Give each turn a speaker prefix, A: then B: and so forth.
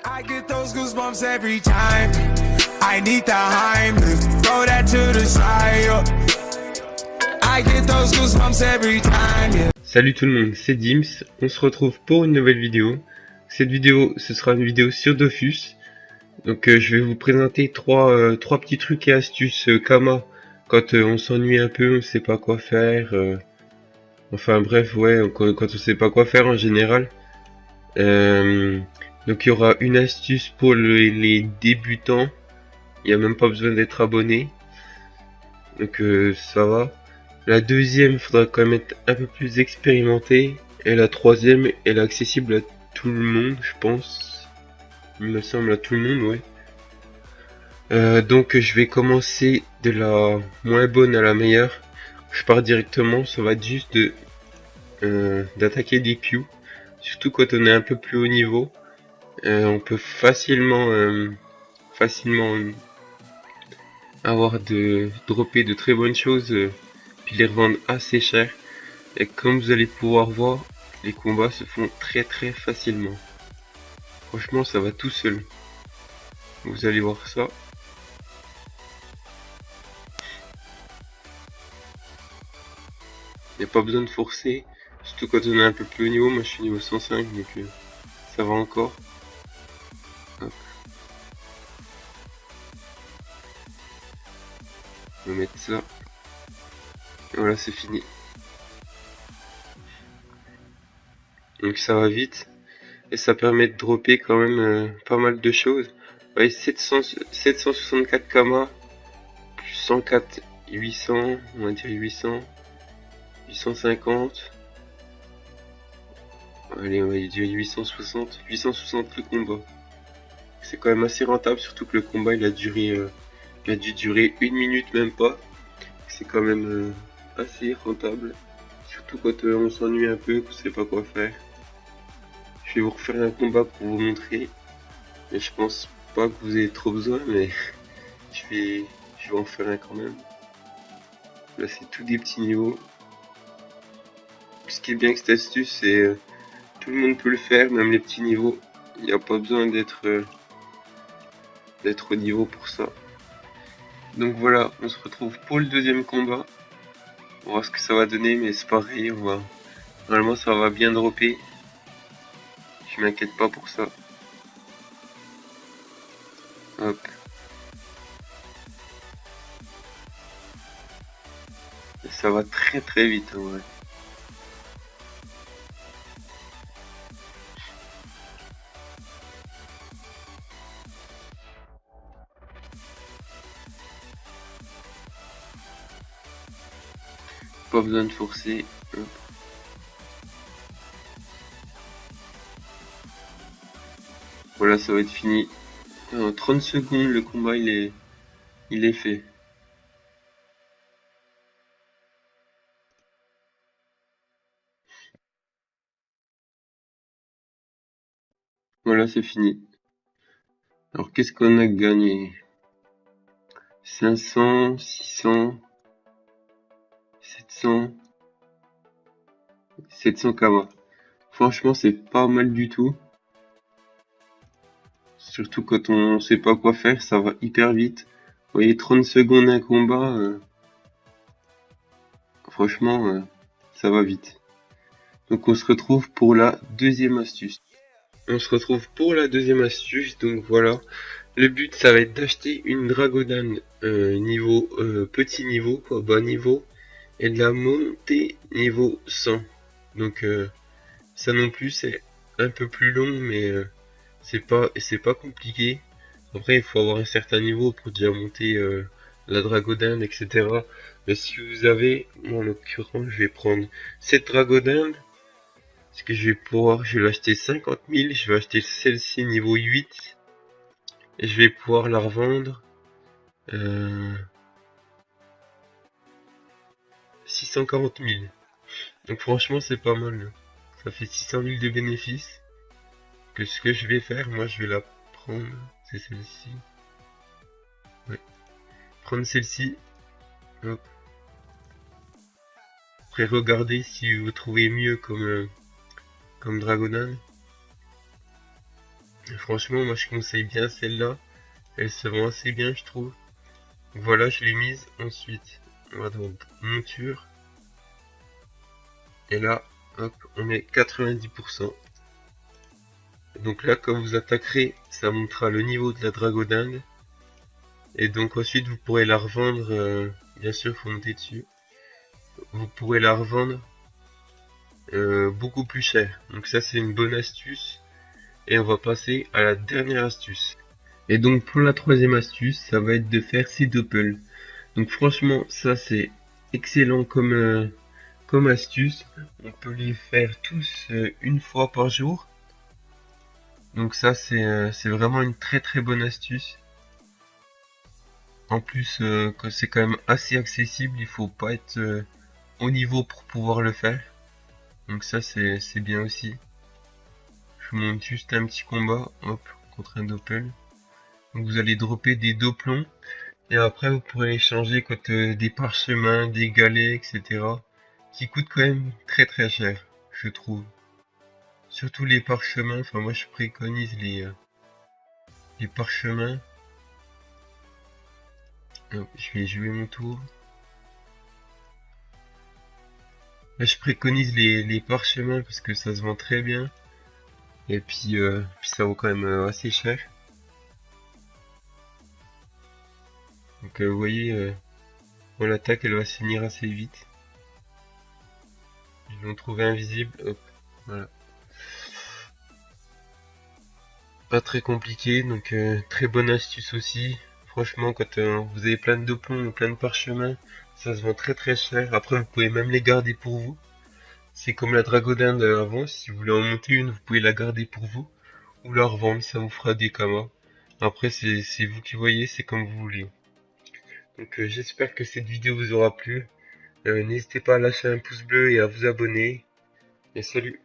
A: I get those goosebumps every time. I need the Heimlich, throw that to the side. I get those goosebumps every time. Yeah.
B: Salut tout le monde, c'est Dims. On se retrouve pour une nouvelle vidéo. Cette vidéo, ce sera une vidéo sur Dofus. Donc je vais vous présenter trois petits trucs et astuces Kama quand on s'ennuie un peu, on sait pas quoi faire. Enfin bref, ouais, quand on sait pas quoi faire en général. Donc il y aura une astuce pour les débutants. Il n'y a même pas besoin d'être abonné. Donc ça va. La deuxième, faudra quand même être un peu plus expérimenté. Et la troisième, elle est accessible à tout le monde, je pense. Il me semble à tout le monde, ouais. Donc je vais commencer de la moins bonne à la meilleure. Je pars directement, ça va être juste d'attaquer des Q. Surtout quand on est un peu plus haut niveau. On peut facilement avoir dropper de très bonnes choses, puis les revendre assez cher. Et comme vous allez pouvoir voir, les combats se font très facilement. Franchement, ça va tout seul. Vous allez voir ça. Il n'y a pas besoin de forcer, surtout quand on est un peu plus haut niveau. Moi je suis niveau 105, donc ça va encore. Hop. On va mettre ça. Et voilà, c'est fini. Donc ça va vite. Et ça permet de dropper quand même pas mal de choses. Vous voyez, 764 Kama, plus 104, 800, on va dire 800, 850. Allez, on va dire 860 le combat. C'est quand même assez rentable, surtout que le combat il a dû durer 1 minute même pas. C'est quand même assez rentable, surtout quand on s'ennuie un peu, qu'on sait pas quoi faire. Je vais vous refaire un combat pour vous montrer, mais je pense pas que vous ayez trop besoin, mais je vais en faire un quand même. Là c'est tout des petits niveaux. Ce qui est bien avec cette astuce, c'est tout le monde peut le faire, même les petits niveaux. Il n'y a pas besoin d'être au niveau pour ça. Donc voilà, on se retrouve pour le deuxième combat. On va voir ce que ça va donner, mais c'est pareil, normalement ça va bien dropper. Je m'inquiète pas pour ça. Hop. Et ça va très vite en vrai. Pas besoin de forcer. Hop. Voilà, ça va être fini. En 30 secondes, le combat il est fait. Voilà, c'est fini. Alors qu'est-ce qu'on a gagné? 500, 600, 700 Kama. Franchement, c'est pas mal du tout. Surtout quand on sait pas quoi faire, ça va hyper vite. Vous voyez, 30 secondes un combat, franchement, ça va vite. Donc on se retrouve pour la deuxième astuce. On se retrouve pour la deuxième astuce, donc voilà. Le but, ça va être d'acheter une Dragodan niveau petit niveau, quoi, bas niveau, et de la monter niveau 100. Donc ça non plus, c'est un peu plus long, mais c'est pas compliqué. Après, il faut avoir un certain niveau pour déjà monter la Dragodan, etc. Mais si vous avez, moi en l'occurrence, je vais prendre cette Dragodan. Parce que je vais l'acheter 50 000. Je vais acheter celle-ci niveau 8. Et je vais pouvoir la revendre 640 000. Donc franchement, c'est pas mal. Ça fait 600 000 de bénéfices. Que ce que je vais faire, moi je vais la prendre. C'est celle-ci. Ouais. Prendre celle-ci. Hop. Après, regardez si vous trouvez mieux comme Dragonan. Franchement, moi je conseille bien celle-là. Elle se vend assez bien, je trouve. Voilà, je l'ai mise. Ensuite, on va dans monture. Et là, hop, on est 90%. Donc là, quand vous attaquerez, ça montrera le niveau de la dragodinde. Et donc ensuite, vous pourrez la revendre. Bien sûr, il faut monter dessus. Vous pourrez la revendre beaucoup plus cher. Donc ça, c'est une bonne astuce. Et on va passer à la dernière astuce. Et donc pour la troisième astuce, ça va être de faire ces doppels. Donc franchement, ça c'est excellent comme astuce. On peut les faire tous une fois par jour. Donc ça c'est vraiment une très bonne astuce. En plus, que c'est quand même assez accessible, il faut pas être au niveau pour pouvoir le faire. Donc ça c'est bien aussi. Je vous montre juste un petit combat, hop, contre un doppel. Donc vous allez dropper des doplons. Et après vous pourrez échanger contre des parchemins, des galets, etc. Qui coûtent quand même très cher, je trouve. Surtout les parchemins, enfin moi je préconise les parchemins. Hop, je vais jouer mon tour. Là, je préconise les parchemins parce que ça se vend très bien. Et puis ça vaut quand même assez cher. Donc vous voyez, mon attaque elle va se finir assez vite. Je vais en trouver invisible, hop, voilà. Pas très compliqué, donc très bonne astuce aussi. Franchement, quand vous avez plein de plombs, plein de parchemins, ça se vend très cher. Après, vous pouvez même les garder pour vous. C'est comme la dragodinde avant, si vous voulez en monter une, vous pouvez la garder pour vous. Ou la revendre, ça vous fera des kamas. Après, c'est vous qui voyez, c'est comme vous voulez. Donc j'espère que cette vidéo vous aura plu. N'hésitez pas à lâcher un pouce bleu et à vous abonner. Et salut!